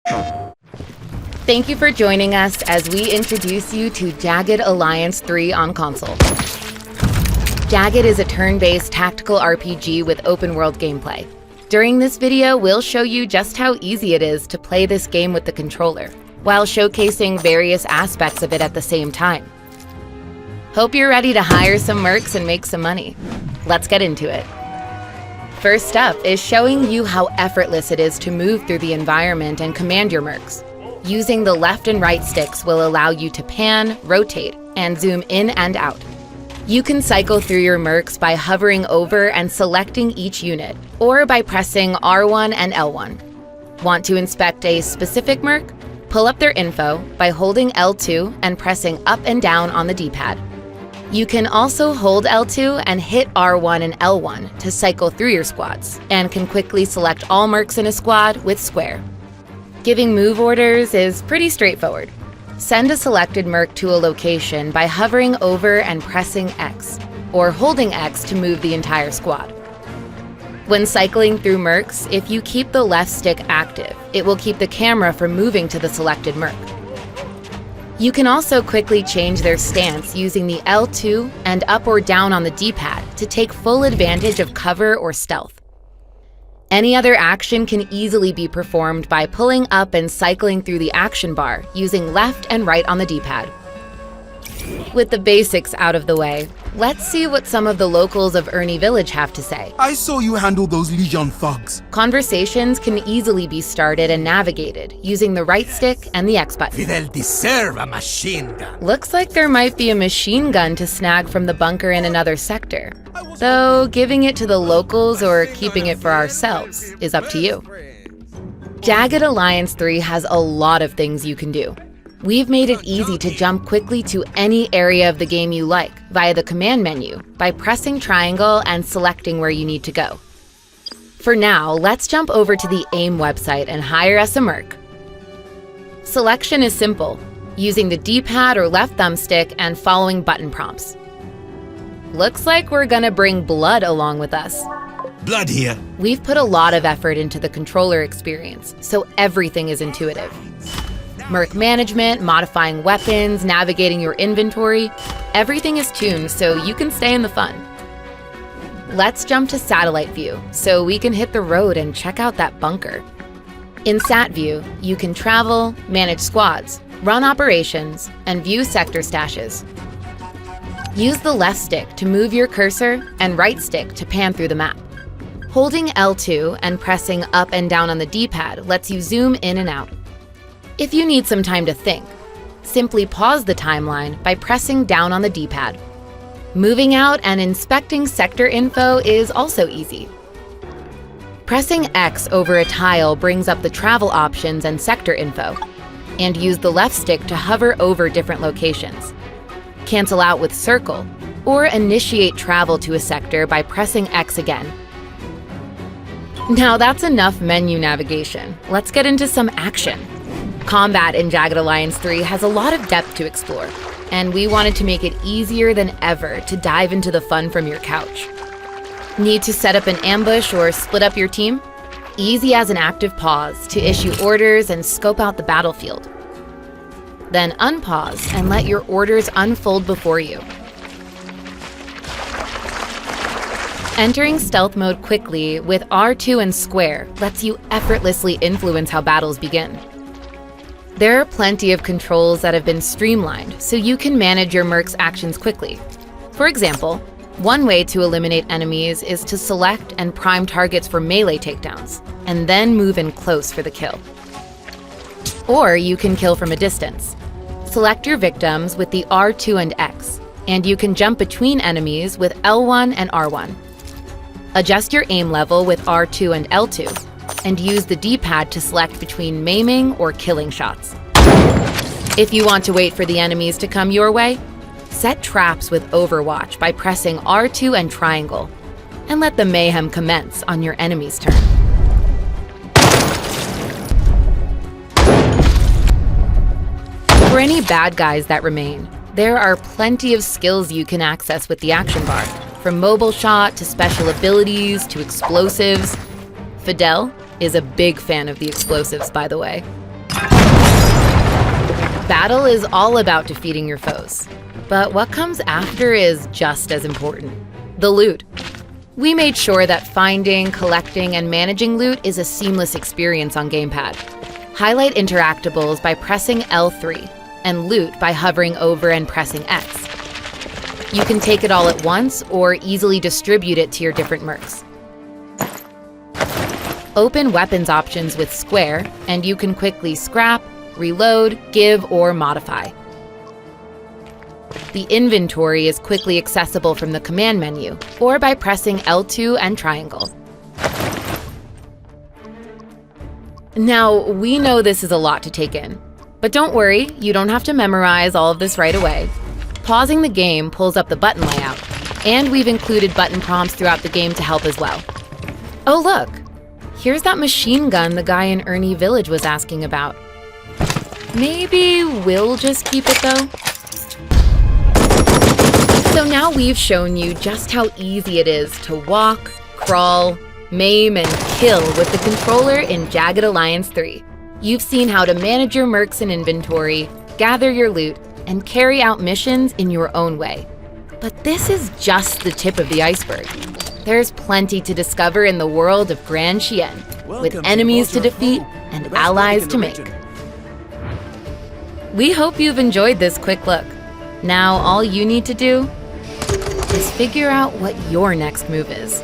Thank you for joining us as we introduce you to Jagged Alliance 3 on console. Jagged is a turn-based tactical RPG with open-world gameplay. During this video, we'll show you just how easy it is to play this game with the controller, while showcasing various aspects of it at the same time. Hope you're ready to hire some mercs and make some money. Let's get into it. First up is showing you how effortless it is to move through the environment and command your mercs. Using the left and right sticks will allow you to pan, rotate, and zoom in and out. You can cycle through your mercs by hovering over and selecting each unit, or by pressing R1 and L1. Want to inspect a specific merc? Pull up their info by holding L2 and pressing up and down on the D-pad. You can also hold L2 and hit R1 and L1 to cycle through your squads, and can quickly select all mercs in a squad with square. Giving move orders is pretty straightforward. Send a selected merc to a location by hovering over and pressing X, or holding X to move the entire squad. When cycling through mercs, if you keep the left stick active, it will keep the camera from moving to the selected merc. You can also quickly change their stance using the L2 and up or down on the D-pad to take full advantage of cover or stealth. Any other action can easily be performed by pulling up and cycling through the action bar using left and right on the D-pad. With the basics out of the way, let's see what some of the locals of Ernie Village have to say. I saw you handle those Legion thugs. Conversations can easily be started and navigated using the right stick and the X button. Fidel deserve a machine gun. Looks like there might be a machine gun to snag from the bunker in another sector. Though giving it to the locals or keeping it for ourselves is up to you. Jagged Alliance 3 has a lot of things you can do. We've made it easy to jump quickly to any area of the game you like via the command menu by pressing triangle and selecting where you need to go. For now, let's jump over to the AIM website and hire us a merc. Selection is simple, using the D-pad or left thumbstick and following button prompts. Looks like we're gonna bring Blood along with us. Blood here. We've put a lot of effort into the controller experience, so everything is intuitive. Merc management, modifying weapons, navigating your inventory, everything is tuned so you can stay in the fun. Let's jump to satellite view so we can hit the road and check out that bunker. In sat view, you can travel, manage squads, run operations, and view sector stashes. Use the left stick to move your cursor and right stick to pan through the map. Holding L2 and pressing up and down on the D-pad lets you zoom in and out. If you need some time to think, simply pause the timeline by pressing down on the D-pad. Moving out and inspecting sector info is also easy. Pressing X over a tile brings up the travel options and sector info, and use the left stick to hover over different locations. Cancel out with circle, or initiate travel to a sector by pressing X again. Now that's enough menu navigation. Let's get into some action. Combat in Jagged Alliance 3 has a lot of depth to explore, and we wanted to make it easier than ever to dive into the fun from your couch. Need to set up an ambush or split up your team? Easy as an active pause to issue orders and scope out the battlefield. Then unpause and let your orders unfold before you. Entering stealth mode quickly with R2 and square lets you effortlessly influence how battles begin. There are plenty of controls that have been streamlined so you can manage your merc's actions quickly. For example, one way to eliminate enemies is to select and prime targets for melee takedowns, and then move in close for the kill. Or you can kill from a distance. Select your victims with the R2 and X, and you can jump between enemies with L1 and R1. Adjust your aim level with R2 and L2, and use the D-pad to select between maiming or killing shots. If you want to wait for the enemies to come your way, set traps with Overwatch by pressing R2 and triangle, and let the mayhem commence on your enemy's turn. For any bad guys that remain, there are plenty of skills you can access with the action bar, from mobile shot to special abilities to explosives. Fidel is a big fan of the explosives, by the way. Battle is all about defeating your foes. But what comes after is just as important. The loot. We made sure that finding, collecting, and managing loot is a seamless experience on Gamepad. Highlight interactables by pressing L3, and loot by hovering over and pressing X. You can take it all at once or easily distribute it to your different mercs. Open weapons options with square, and you can quickly scrap, reload, give, or modify. The inventory is quickly accessible from the command menu, or by pressing L2 and triangle. Now, we know this is a lot to take in, but don't worry, you don't have to memorize all of this right away. Pausing the game pulls up the button layout, and we've included button prompts throughout the game to help as well. Oh look, here's that machine gun the guy in Ernie Village was asking about. Maybe we'll just keep it though? So now we've shown you just how easy it is to walk, crawl, maim, and kill with the controller in Jagged Alliance 3. You've seen how to manage your mercs and inventory, gather your loot, and carry out missions in your own way. But this is just the tip of the iceberg. There's plenty to discover in the world of Grand Chien, with enemies to defeat and allies to make. We hope you've enjoyed this quick look. Now all you need to do is figure out what your next move is.